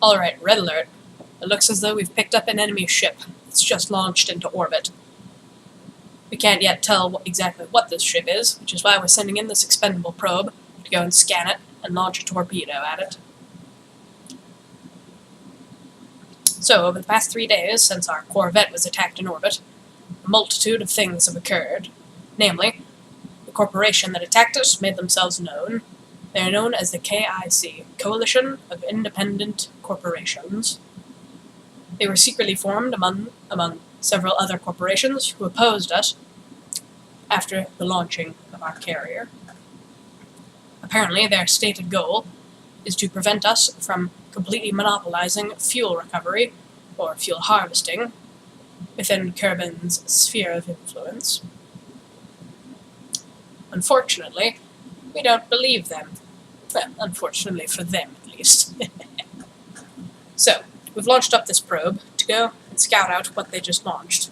Alright, red alert. It looks as though we've picked up an enemy ship. It's just launched into orbit. We can't yet tell exactly what this ship is, which is why we're sending in this expendable probe to go and scan it and launch a torpedo at it. So, over the past 3 days, since our corvette was attacked in orbit, a multitude of things have occurred. Namely, the corporation that attacked us made themselves known. They are known as the KIC, Coalition of Independent Corporations. They were secretly formed among several other corporations who opposed us after the launching of our carrier. Apparently, their stated goal is to prevent us from completely monopolizing fuel recovery, or fuel harvesting, within Kerbin's sphere of influence. Unfortunately, we don't believe them. Well, unfortunately for them, at least. So, we've launched up this probe to go and scout out what they just launched.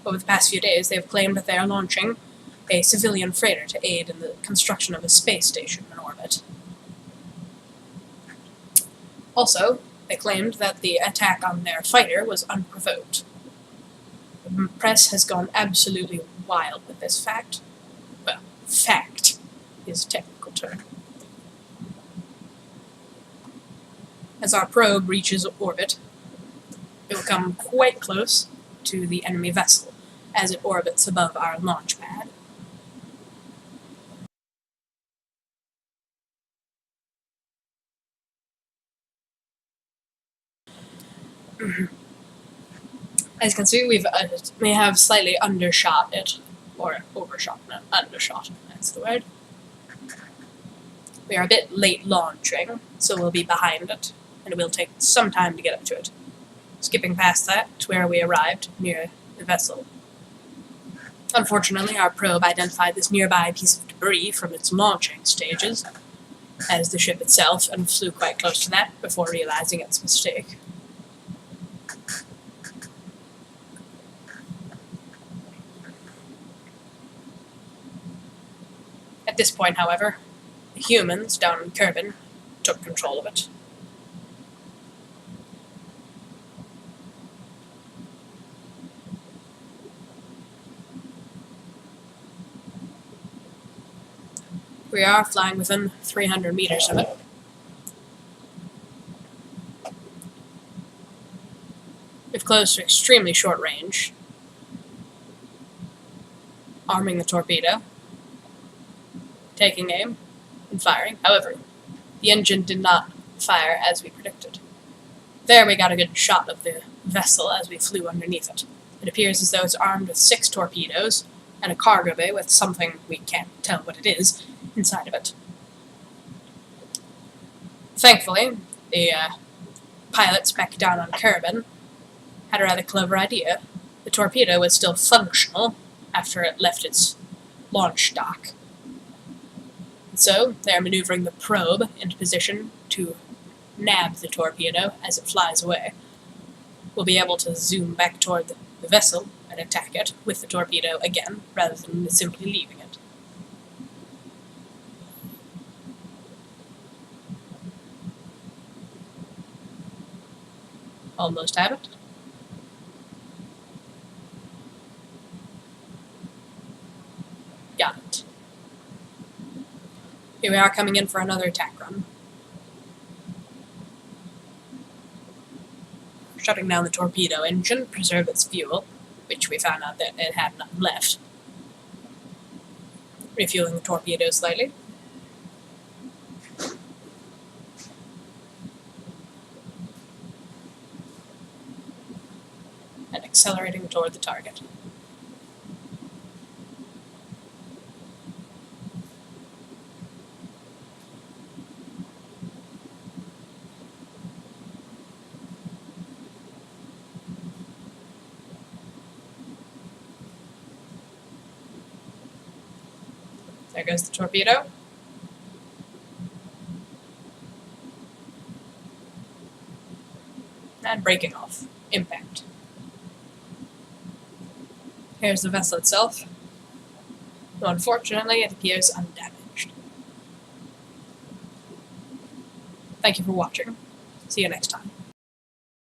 Over the past few days, they've claimed that they are launching a civilian freighter to aid in the construction of a space station in orbit. Also, they claimed that the attack on their fighter was unprovoked. The press has gone absolutely wild with this fact. Well, fact is a technical term. As our probe reaches orbit, it will come quite close to the enemy vessel as it orbits above our launch pad. As you can see, we have slightly undershot it, or overshot, not undershot, that's the word. We are a bit late launching, so we'll be behind it, and it will take some time to get up to it. Skipping past that to where we arrived, near the vessel. Unfortunately, our probe identified this nearby piece of debris from its launching stages, as the ship itself, and flew quite close to that before realizing its mistake. At this point, however, the humans down in Kerbin took control of it. We are flying within 300 meters of it. We've closed to extremely short range, arming the torpedo, taking aim, and firing. However, the engine did not fire as we predicted. There we got a good shot of the vessel as we flew underneath it. It appears as though it's armed with 6 torpedoes and a cargo bay with something we can't tell what it is inside of it. Thankfully, the pilots back down on Kerbin had a rather clever idea. The torpedo was still functional after it left its launch dock. So, they're maneuvering the probe into position to nab the torpedo as it flies away. We'll be able to zoom back toward the vessel and attack it with the torpedo again, rather than simply leaving it. Almost have it. Got it. Here we are coming in for another attack run. Shutting down the torpedo engine, preserve its fuel, which we found out that it had none left. Refueling the torpedo slightly. And accelerating toward the target. There goes the torpedo. And breaking off. Impact. Here's the vessel itself. Though unfortunately, it appears undamaged. Thank you for watching. See you next time.